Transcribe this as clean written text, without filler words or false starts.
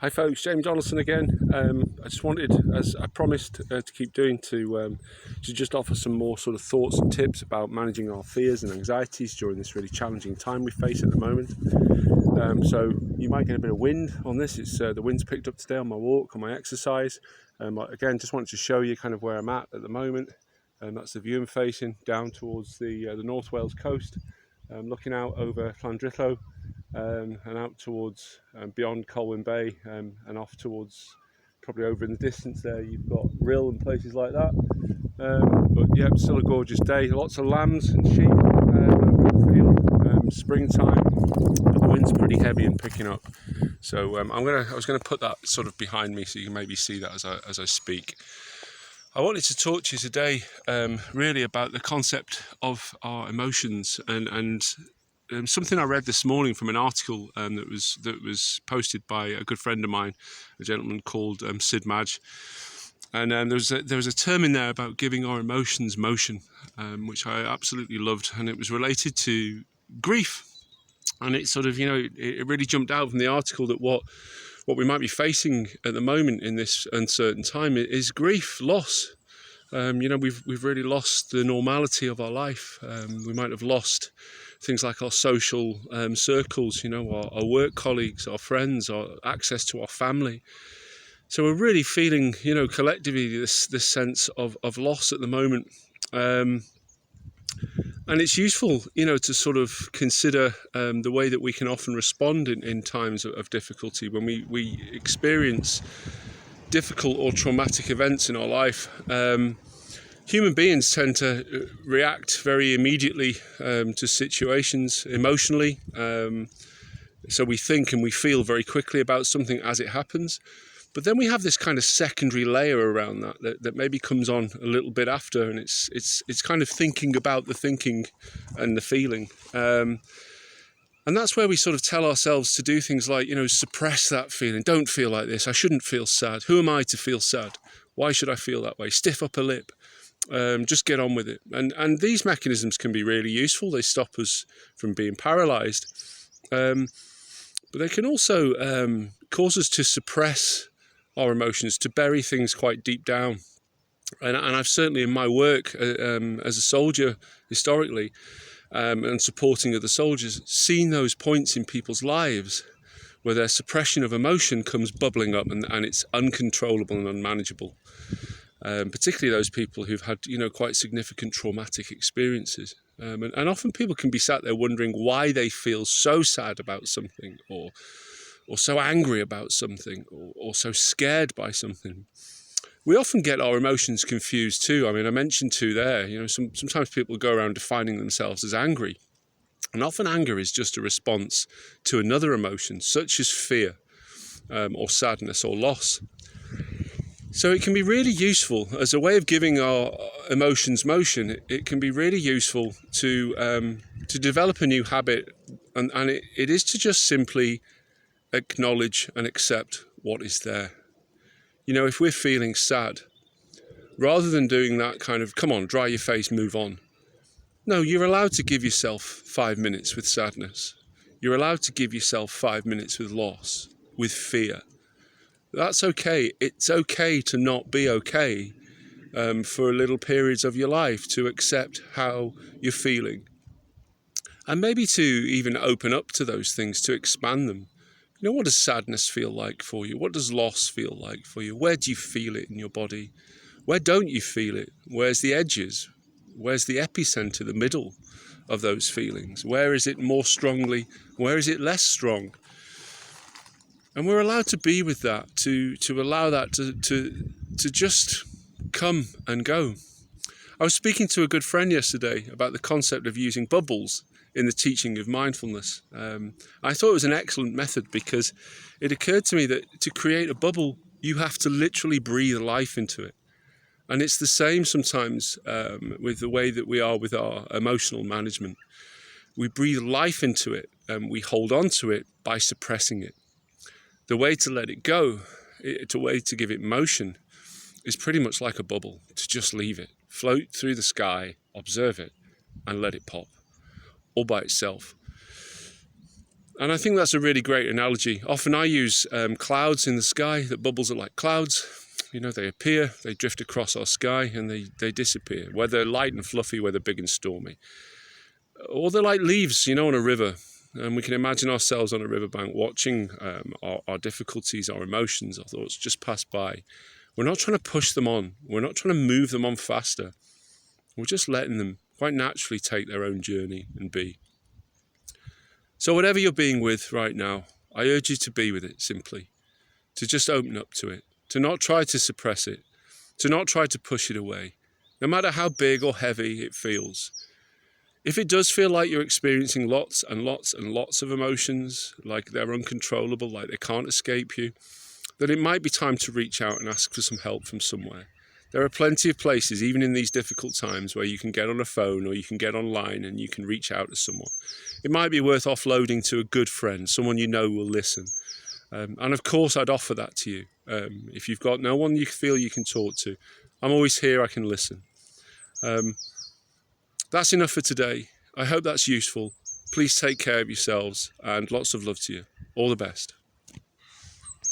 Hi folks, James Donaldson again. I just wanted, as I promised to keep doing, to just offer some more sort of thoughts and tips about managing our fears and anxieties during this really challenging time we face at the moment. So you might get a bit of wind on this. It's the wind's picked up today on my walk, on my exercise. Again, just wanted to show you kind of where I'm at the moment. That's the view I'm facing down towards the North Wales coast, looking out over Llandrillo. And out towards beyond Colwyn Bay, and off towards probably over in the distance there you've got Rill and places like that. But yeah, still a gorgeous day. Lots of lambs and sheep over in the field. Springtime, but the wind's pretty heavy and picking up. So I was gonna put that sort of behind me so you can maybe see that as I speak. I wanted to talk to you today really about the concept of our emotions and something I read this morning from an article that was posted by a good friend of mine, a gentleman called Sid Madge, and there was a term in there about giving our emotions motion, which I absolutely loved, and it was related to grief. And it sort of, it really jumped out from the article that what we might be facing at the moment in this uncertain time is grief, loss. We've really lost the normality of our life. We might have lost things like our social circles, our work colleagues, our friends, our access to our family. So we're really feeling, collectively this sense of loss at the moment. And it's useful, to sort of consider the way that we can often respond in times of difficulty when we experience difficult or traumatic events in our life. Human beings tend to react very immediately to situations emotionally. So we think and we feel very quickly about something as it happens. But then we have this kind of secondary layer around that maybe comes on a little bit after, and it's kind of thinking about the thinking and the feeling. And that's where we sort of tell ourselves to do things like, suppress that feeling. Don't feel like this. I shouldn't feel sad. Who am I to feel sad? Why should I feel that way? Stiff upper lip. Just get on with it. And these mechanisms can be really useful. They stop us from being paralysed. But they can also cause us to suppress our emotions, to bury things quite deep down. And I've certainly in my work as a soldier historically, and supporting other soldiers, seen those points in people's lives where their suppression of emotion comes bubbling up and it's uncontrollable and unmanageable. Particularly those people who've had, quite significant traumatic experiences. And often people can be sat there wondering why they feel so sad about something or so angry about something or so scared by something. We often get our emotions confused too. I mean, I mentioned two there. Sometimes people go around defining themselves as angry. And often anger is just a response to another emotion, such as fear or sadness or loss. So it can be really useful as a way of giving our emotions motion. It can be really useful to develop a new habit, and it is to just simply acknowledge and accept what is there. If we're feeling sad, rather than doing that kind of, come on, dry your face, move on. No, you're allowed to give yourself 5 minutes with sadness. You're allowed to give yourself 5 minutes with loss, with fear. That's okay. It's okay to not be okay for little periods of your life, to accept how you're feeling. And maybe to even open up to those things, to expand them. What does sadness feel like for you? What does loss feel like for you? Where do you feel it in your body? Where don't you feel it? Where's the edges? Where's the epicenter, the middle of those feelings? Where is it more strongly? Where is it less strong? And we're allowed to be with that, to allow that to just come and go. I was speaking to a good friend yesterday about the concept of using bubbles in the teaching of mindfulness. I thought it was an excellent method because it occurred to me that to create a bubble, you have to literally breathe life into it. And it's the same sometimes with the way that we are with our emotional management. We breathe life into it and we hold on to it by suppressing it. The way to let it go, the way to give it motion, is pretty much like a bubble, to just leave it, float through the sky, observe it, and let it pop, all by itself. And I think that's a really great analogy. Often I use clouds in the sky, that bubbles are like clouds. You know, they appear, they drift across our sky, and they disappear, whether light and fluffy, whether big and stormy. Or they're like leaves, you know, on a river. And we can imagine ourselves on a riverbank watching our difficulties, our emotions, our thoughts just pass by. We're not trying to push them on. We're not trying to move them on faster. We're just letting them quite naturally take their own journey and be. So whatever you're being with right now, I urge you to be with it simply, to just open up to it, to not try to suppress it, to not try to push it away, no matter how big or heavy it feels. If it does feel like you're experiencing lots and lots and lots of emotions, like they're uncontrollable, like they can't escape you, then it might be time to reach out and ask for some help from somewhere. There are plenty of places, even in these difficult times, where you can get on a phone or you can get online and you can reach out to someone. It might be worth offloading to a good friend, someone you know will listen. And of course, I'd offer that to you. If you've got no one you feel you can talk to, I'm always here, I can listen. That's enough for today. I hope that's useful. Please take care of yourselves and lots of love to you. All the best.